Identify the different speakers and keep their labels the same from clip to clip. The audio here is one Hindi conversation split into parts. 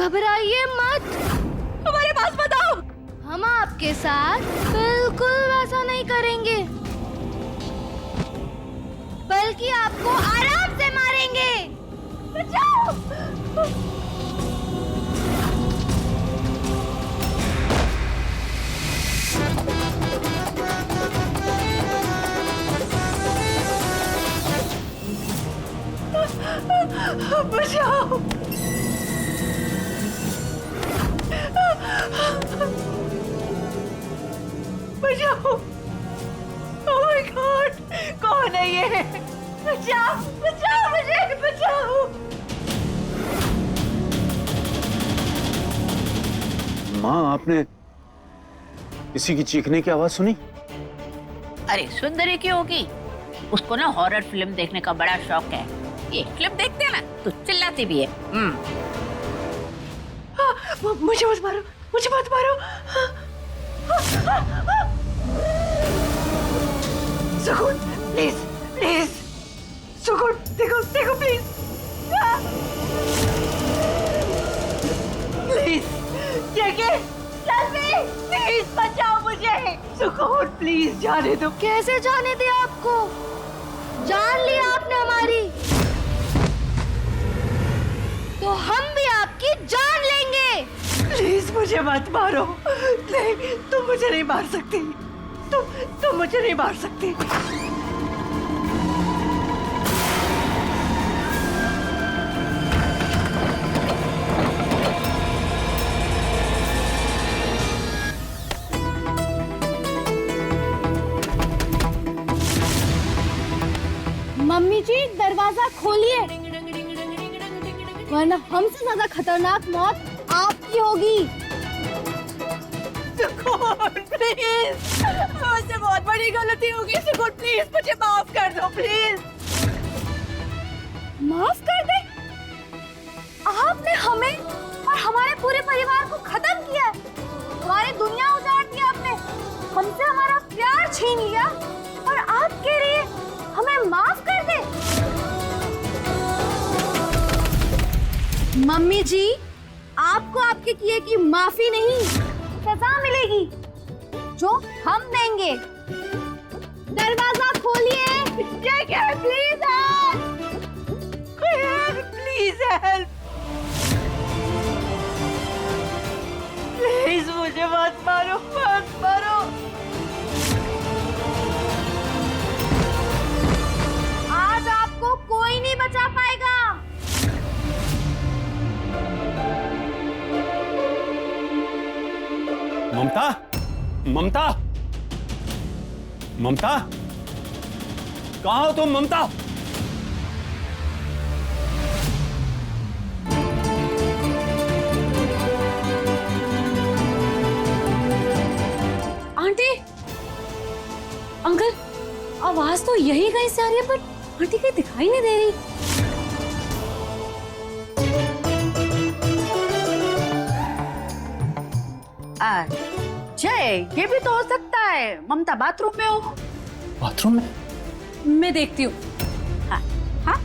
Speaker 1: घबराइए मत,
Speaker 2: हमारे पास बताओ।
Speaker 1: हम आपके साथ बिल्कुल वैसा नहीं करेंगे, बल्कि आपको आराम से मारेंगे।
Speaker 2: बचाओ। बचाओ। बचाओ। ओह माय गॉड, कौन है ये? बचाओ, बचाओ मुझे, बचाओ।
Speaker 3: माँ, आपने किसी की चीखने की आवाज सुनी?
Speaker 4: अरे सुंदरी की होगी, उसको ना हॉरर फिल्म देखने का बड़ा शौक है। ये फिल्म देखते हैं ना तो चिल्लाती भी है।
Speaker 2: मुझे मत मारो, मुझे मत मारो। सुकून, प्लीज प्लीज। सुकून, देखो देखो प्लीज। प्लीज देखिए, प्लीज बचाओ मुझे। सुकून प्लीज जाने दो।
Speaker 1: कैसे जाने दे आपको? जान लिया आपने हमारी, तो हम भी आपकी जान लेंगे।
Speaker 2: प्लीज मुझे मत मारो। नहीं, तुम मुझे नहीं मार सकती। तुम मुझे नहीं मार सकती।
Speaker 1: मम्मी जी, दरवाजा खोलिए, वरना हमसे ज्यादा खतरनाक मौत आपकी होगी।
Speaker 2: सुकून प्लीज, मुझसे बहुत बड़ी गलती होगी। सुकून प्लीज मुझे माफ कर दो, प्लीज।
Speaker 1: माफ कर दे? आपने हमें और हमारे पूरे परिवार को खत्म किया, हमारी दुनिया उजाड़ दी आपने, हमसे हमारा प्यार छीन लिया, और आप कह रही है हमें माफ कर दे? मम्मी जी, आपको आपके किए की माफी नहीं, सजा मिलेगी, जो हम देंगे। दरवाजा खोलिए।
Speaker 2: Please help, please help. Please मुझे मत मारो, मत मारो।
Speaker 1: आज आपको कोई नहीं बचा पाएगा।
Speaker 3: ममता, ममता, ममता, कहाँ हो तुम ममता?
Speaker 5: आंटी, अंकल, आवाज तो यही कहीं से आ रही है, पर आंटी कहीं दिखाई नहीं दे रही।
Speaker 4: जय, ये भी तो हो सकता है ममता बाथरूम में हो।
Speaker 3: बाथरूम में?
Speaker 5: मैं देखती हूँ।
Speaker 4: हाँ हाँ।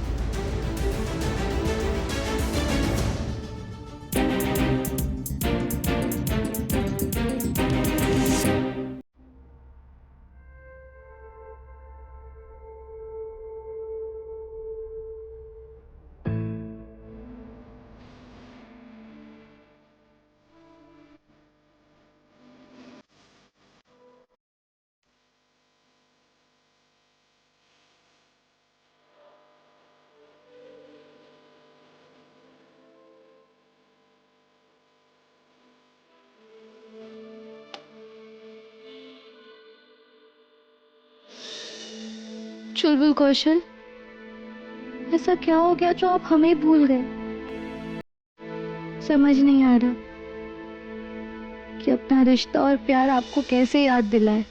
Speaker 1: चुलबुल कौशल, ऐसा क्या हो गया जो आप हमें भूल गए? समझ नहीं आ रहा कि अपना रिश्ता और प्यार आपको कैसे याद दिलाए।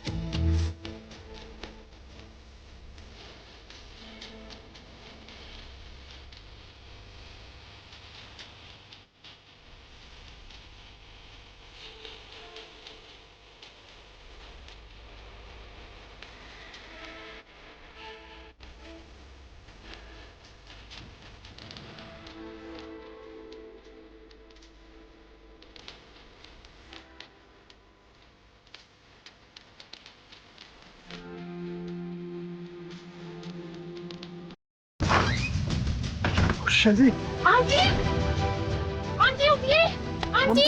Speaker 3: शैली,
Speaker 5: आंटी, आंटी उठिए, aunty.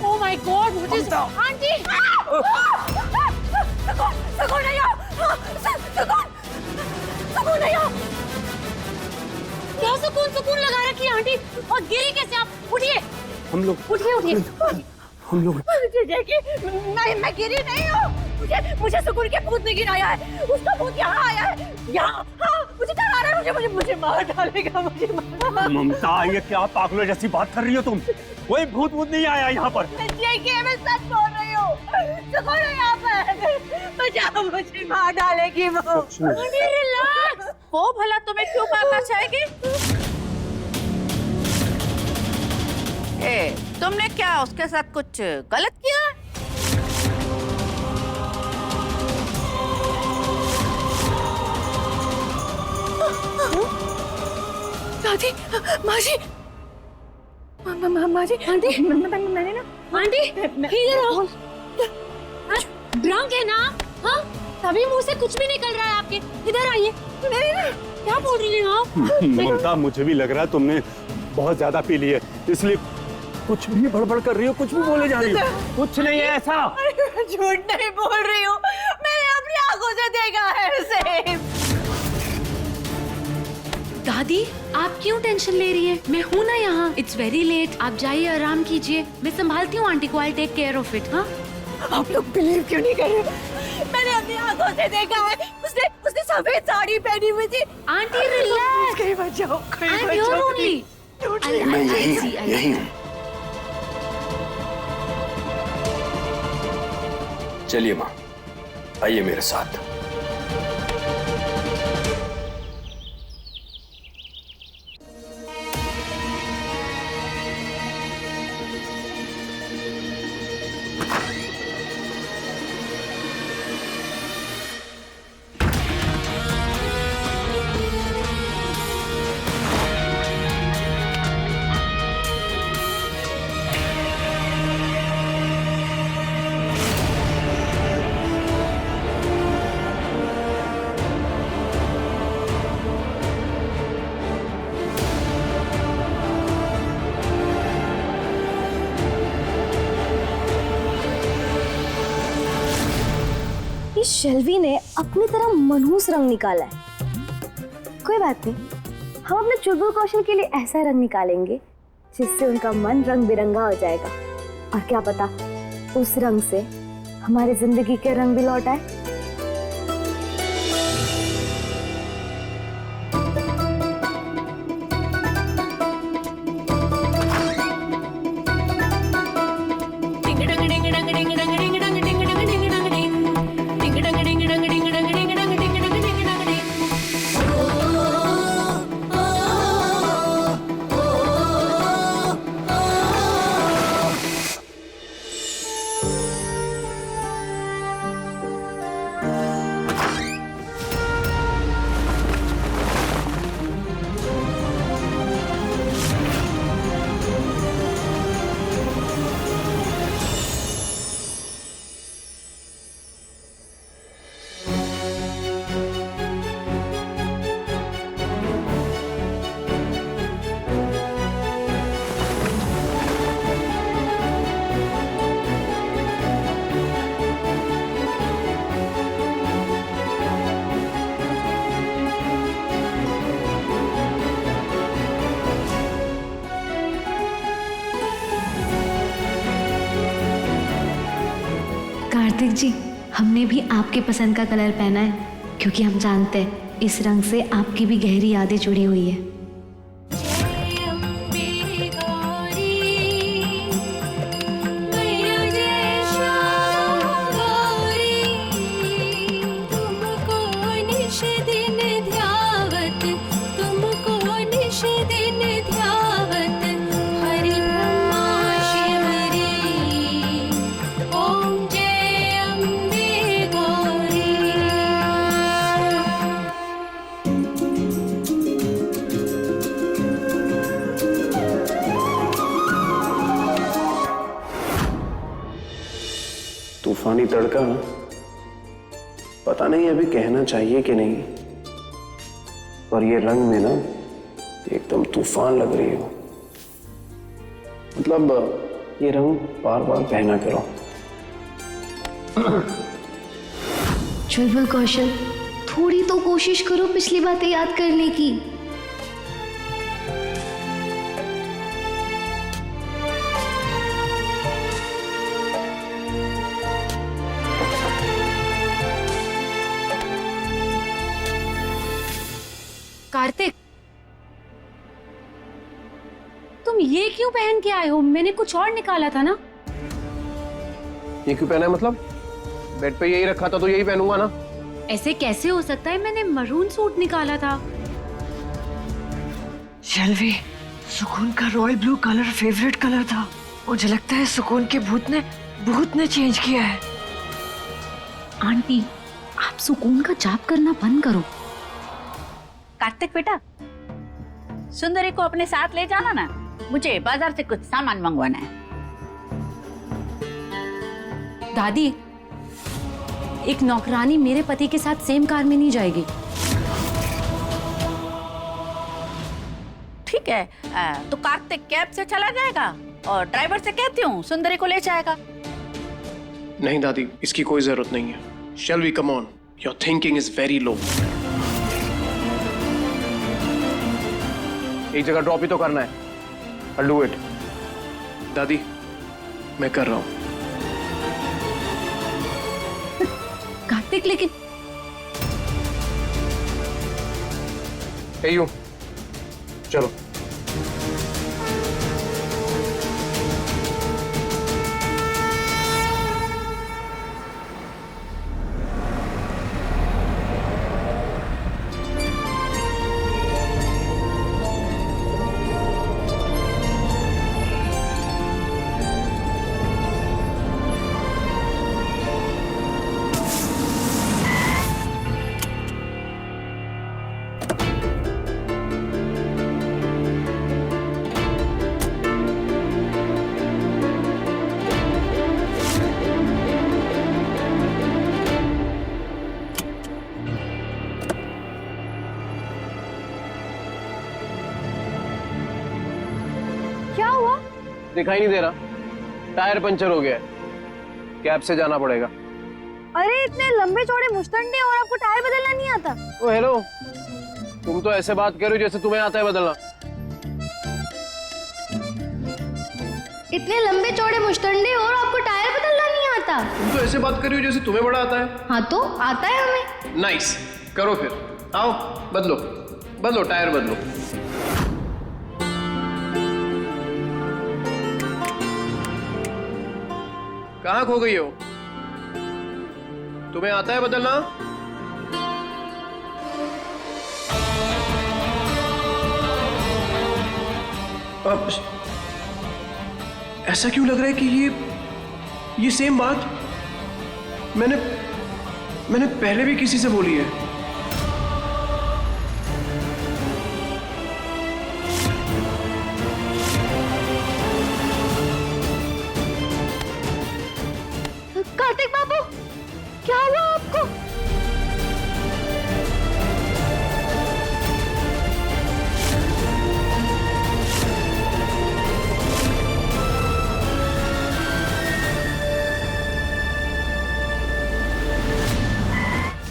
Speaker 5: Oh my God, what is aunty?
Speaker 1: सुकून नहीं आओ, सुकून नहीं आओ।
Speaker 5: क्या सुकून लगा रखी है आंटी? और गिरी कैसे आप? उठिए,
Speaker 3: हम लोग
Speaker 5: उठिए।
Speaker 3: हम लोग
Speaker 1: मैं गिरी नहीं हूँ। मुझे सुकून के भूत ने गिराया है। उसका भूत यहाँ आया है, यहाँ। हाँ, मुझे डरा रहा है, मुझे मार डालेगा, मुझे मार।
Speaker 3: ममता, ये क्या पागलों जैसी बात कर रही हो तुम? कोई भूत नहीं आया यहाँ पर।
Speaker 1: मैं सच बोल रही हूँ। सुकून है यहाँ पर। बचाओ, मुझे मार डालेगी वो।
Speaker 4: रिलैक्स। वो भला तुम्हें क्यों मारना चाहेगी? तुमने क्या उसके साथ कुछ गलत किया?
Speaker 1: दादी, माँ जी, माँ जी,
Speaker 5: आंटी,
Speaker 1: मैंने ना
Speaker 5: आंटी इधर आओ। ड्रंक है ना? हाँ, तभी मुंह से कुछ भी निकल रहा है आपके। इधर आइए। क्या बोल रही हैं आप?
Speaker 3: ममता, मुझे भी लग रहा है तुमने बहुत ज्यादा पी ली है, इसलिए कुछ भी बड़बड़ कर रही हो, कुछ भी बोले जा रही हो। कुछ नहीं है ऐसा।
Speaker 1: झूठ नहीं बोल रही हूँ, मैंने अपनी आंखों से देखा है उसे।
Speaker 5: दादी, आप क्यों टेंशन ले रही हैं? मैं हूँ ना यहाँ। इट्स वेरी लेट, आप जाइए, आराम कीजिए। मैं संभालती हूँ आंटी को। I take care of it. हाँ,
Speaker 1: आप लोग बिलीव क्यों नहीं कर रहे? मैंने अपनी आंखों से देखा है। उसने सफेद साड़ी पहनी हुई थी।
Speaker 5: Aunty relax.
Speaker 1: कहीं बचाओ,
Speaker 5: आई एम हियर ओनली।
Speaker 3: मैं यही हूँ। चलिए माँ, आइए मेरे साथ।
Speaker 1: शेल्वी ने अपनी तरह मनहूस रंग निकाला है। कोई बात नहीं, हम अपने चुलबुल कौशल के लिए ऐसा रंग निकालेंगे जिससे उनका मन रंग बिरंगा हो जाएगा। और क्या पता उस रंग से हमारी जिंदगी के रंग भी लौट आए।
Speaker 6: कार्तिक जी, हमने भी आपके पसंद का कलर पहना है क्योंकि हम जानते हैं इस रंग से आपकी भी गहरी यादें जुड़ी हुई है।
Speaker 3: तूफानी तड़का, पता नहीं अभी कहना चाहिए कि नहीं, पर ये रंग में ना
Speaker 7: एकदम तूफान लग रही हो। मतलब ये रंग बार बार पहना करो।
Speaker 6: चुलबुल कौशल, थोड़ी तो कोशिश करो पिछली बातें याद करने की।
Speaker 5: कार्तिक, तुम ये क्यों पहन के आए हो? मैंने कुछ और निकाला था ना।
Speaker 7: ये क्यों पहना है मतलब? बेड पे यही रखा था तो यही पहनूंगा ना।
Speaker 5: ऐसे कैसे हो सकता है? मैंने मरून सूट निकाला था।
Speaker 2: शैलवी, सुकून का royal blue colour favourite colour था। मुझे लगता है सुकून के भूत ने चेंज किया है।
Speaker 5: आंटी, आप सुकून का जाप करना बंद करो।
Speaker 4: कार्तिक बेटा, सुंदरी को अपने साथ ले जाना ना, मुझे बाजार से कुछ सामान मंगवाना है।
Speaker 5: दादी, एक नौकरानी मेरे पति के साथ सेम कार में नहीं जाएगी।
Speaker 4: ठीक है, तो कार्तिक कैब से चला जाएगा और ड्राइवर से कहती हूँ सुंदरी को ले जाएगा।
Speaker 7: नहीं दादी, इसकी कोई जरूरत नहीं है। Shall we come on, your thinking is very low. एक जगह ड्रॉप ही तो करना है। I'll do it। दादी, मैं कर रहा हूं।
Speaker 5: कार्तिक, लेकिन
Speaker 7: यू चलो।
Speaker 1: क्या हुआ?
Speaker 7: दिखाई नहीं दे रहा, टायर पंचर हो गया है, कैब से जाना पड़ेगा।
Speaker 1: अरे इतने लंबे चौड़े मुश्तंडे और आपको टायर बदलना नहीं आता?
Speaker 7: ओ हेलो, तुम तो ऐसे बात कर रही हो जैसे तुम्हें आता है बदलना।
Speaker 6: इतने लंबे चौड़े मुश्तंडे और आपको टायर बदलना नहीं आता?
Speaker 7: तुम तो ऐसे बात कर रही हो जैसे तुम्हें बड़ा आता है।
Speaker 6: हाँ तो आता है हमें।
Speaker 7: नाइस, करो फिर, आओ बदलो बदलो, टायर बदलो। कहाँ खो गई हो? तुम्हें आता है बदलना? अब ऐसा क्यों लग रहा है कि ये सेम बात मैंने पहले भी किसी से बोली है।
Speaker 1: कार्तिक बाबू, क्या हुआ आपको?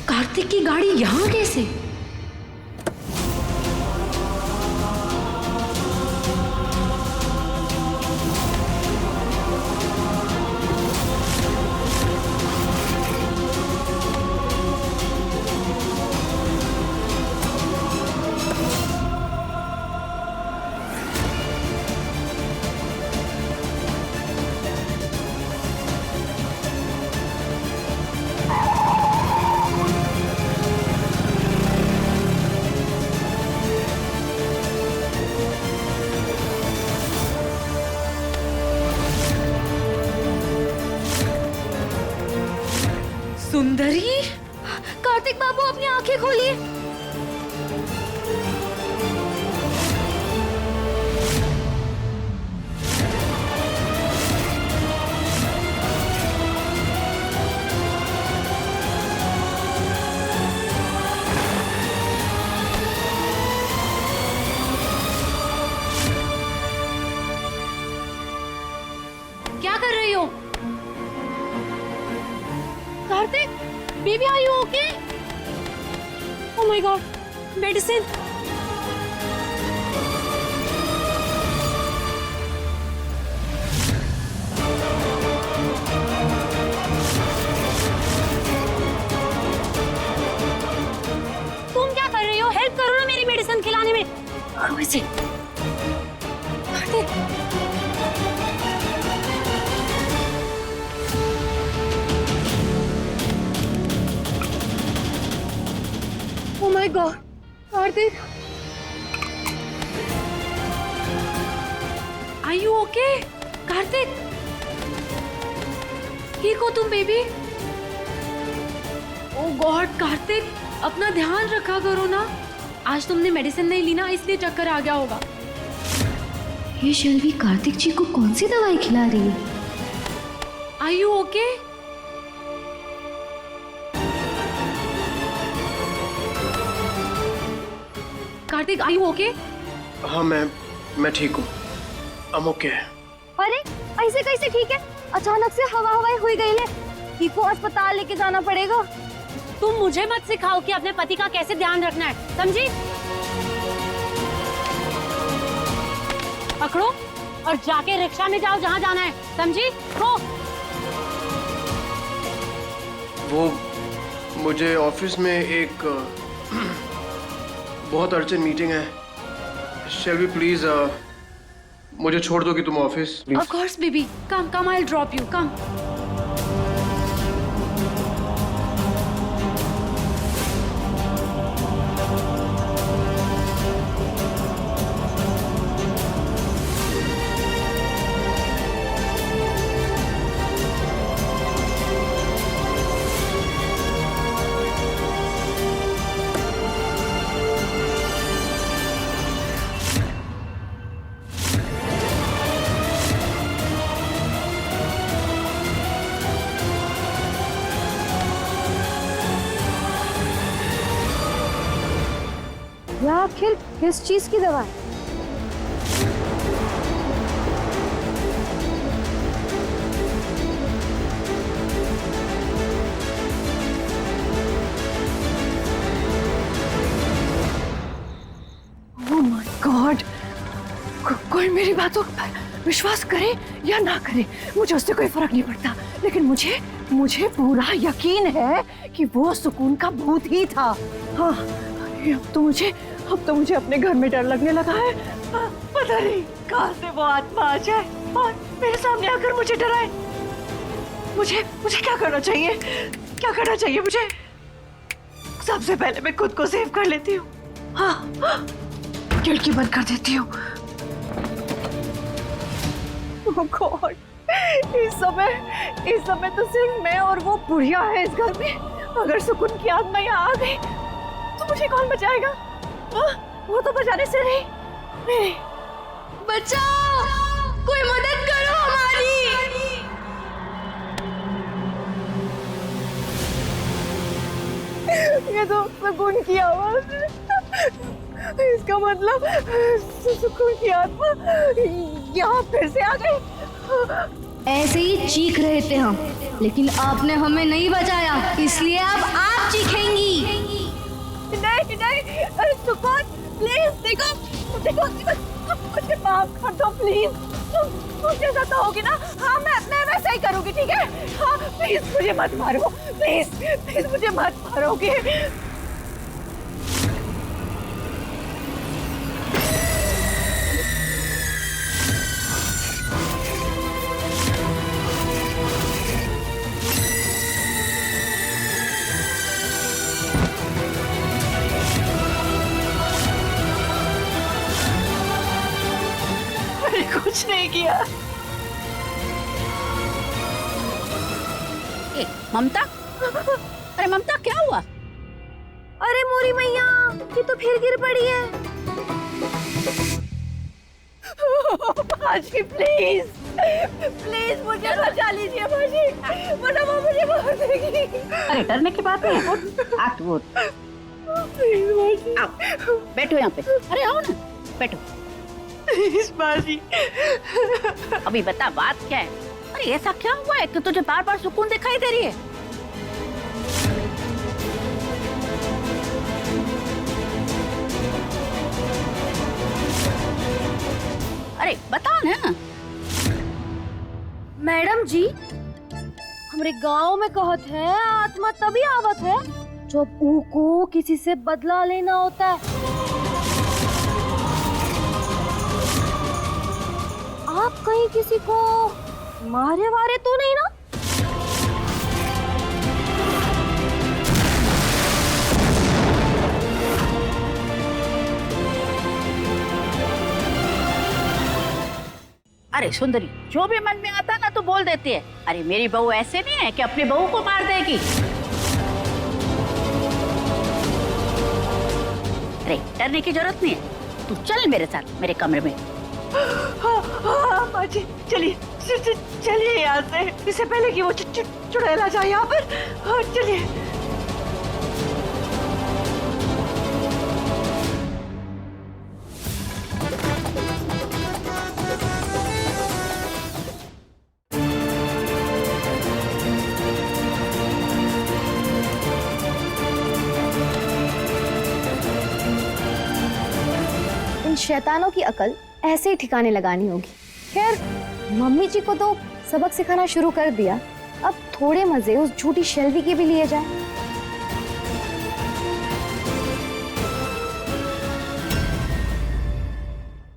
Speaker 5: कार्तिक की गाड़ी यहाँ कैसे? सुंदरी,
Speaker 1: कार्तिक बाबू अपनी आंखें खोलिए।
Speaker 5: Baby are you okay? Oh my god, medicine. तुम क्या कर रही हो? हेल्प करो ना मेरी मेडिसिन खिलाने में।
Speaker 1: वैसे oh my god, Kartik
Speaker 5: are you okay? Kartik, ठीक हो तुम बेबी? ओह गॉड कार्तिक, अपना ध्यान रखा करो ना। आज तुमने मेडिसिन नहीं ली ना, इसलिए चक्कर आ गया होगा।
Speaker 6: ये शेल्वी कार्तिक जी को कौन सी दवाई खिला रही है?
Speaker 5: Are you okay? Kartik are you okay?
Speaker 7: हाँ मैं ठीक हूँ। I'm okay.
Speaker 1: अरे ऐसे कैसे ठीक है? अचानक से हवा हवाई हुई गई है, ठीक को अस्पताल लेके जाना पड़ेगा।
Speaker 5: तुम मुझे मत सिखाओ कि अपने पति का कैसे ध्यान रखना है, समझी? पकड़ो और जाके रिक्शा में जाओ जहाँ जाना है, समझी? गो।
Speaker 7: वो मुझे ऑफिस में एक बहुत अर्जेंट मीटिंग है। शेल्वी प्लीज मुझे छोड़ दो कि तुम office please.
Speaker 5: Of course, baby. Come, I'll drop you. Come.
Speaker 1: ये आखिर किस चीज की दवा है?
Speaker 2: ओह माय गॉड, कोई मेरी बातों पर विश्वास करे या ना करे, मुझे उससे कोई फर्क नहीं पड़ता, लेकिन मुझे पूरा यकीन है कि वो सुकून का भूत ही था। हाँ, अब तो मुझे अपने घर में डर लगने लगा है। पता नहीं कहाँ से वो आत्मा आ जाए और मेरे सामने आकर मुझे डराए। मुझे क्या करना चाहिए? क्या करना चाहिए मुझे? सबसे पहले मैं खुद को सेव कर लेती हूँ। हाँ, खिड़की बंद कर देती हूँ। ओह गॉड, इस समय तो सिर्फ मैं और वो बुढ़िया है इस घर में। अगर सुकून की आत्मा यहाँ आ गई तो मुझे कौन बचाएगा? वो तो बचाने से नहीं।
Speaker 1: बचाओ, कोई मदद करो हमारी। ये तो सुकून की आवाज है। इसका मतलब सुकून की आत्मा यहाँ फिर से आ गई।
Speaker 6: ऐसे ही चीख रहे थे हम, लेकिन आपने हमें नहीं बचाया, इसलिए अब आप चीखेंगी।
Speaker 1: नहीं, सुकून प्लीज देखो, मुझे माफ कर दो प्लीज। मुझे सजा होगी ना? हाँ, मैं वैसा ही करूँगी, ठीक है? हाँ प्लीज मुझे मत मारो, प्लीज मुझे मत मारोगे।
Speaker 2: कुछ नहीं किया।
Speaker 4: ए, ममता, अरे ममता क्या हुआ?
Speaker 1: अरे मोरी मैया, ये तो फिर गिर पड़ी है। भाजी प्लीज मुझे बचा लीजिए भाजी, वरना वो मुझे मार देगी।
Speaker 4: अरे डरने की बात नहीं है, हाथ वो बैठो यहाँ पे। अरे आओ ना, बैठो।
Speaker 2: बाजी,
Speaker 4: अभी बता बात क्या है? अरे ऐसा क्या हुआ है कि तुझे बार बार सुकून दिखाई दे रही है?
Speaker 1: मैडम जी, हमारे गांव में कहत है आत्मा तभी आवत है जब ऊ को किसी से बदला लेना होता है। आप कहीं किसी को मारे वारे तो नहीं ना?
Speaker 4: अरे सुंदरी, जो भी मन में आता ना तो बोल देती है। अरे मेरी बहू ऐसे नहीं है कि अपनी बहू को मार देगी। अरे डरने की जरूरत नहीं है, तू चल मेरे साथ मेरे कमरे में।
Speaker 2: हाँ माँ जी, चलिए चलिए यहाँ से, इससे पहले कि वो चुड़ैल आ जाए यहाँ पर। हाँ चलिए।
Speaker 1: इन शैतानों की अकल ऐसे ही ठिकाने लगानी होगी। खैर, मम्मी जी को तो सबक सिखाना शुरू कर दिया, अब थोड़े मजे उस झूठी शेल्वी के भी लिए जाए।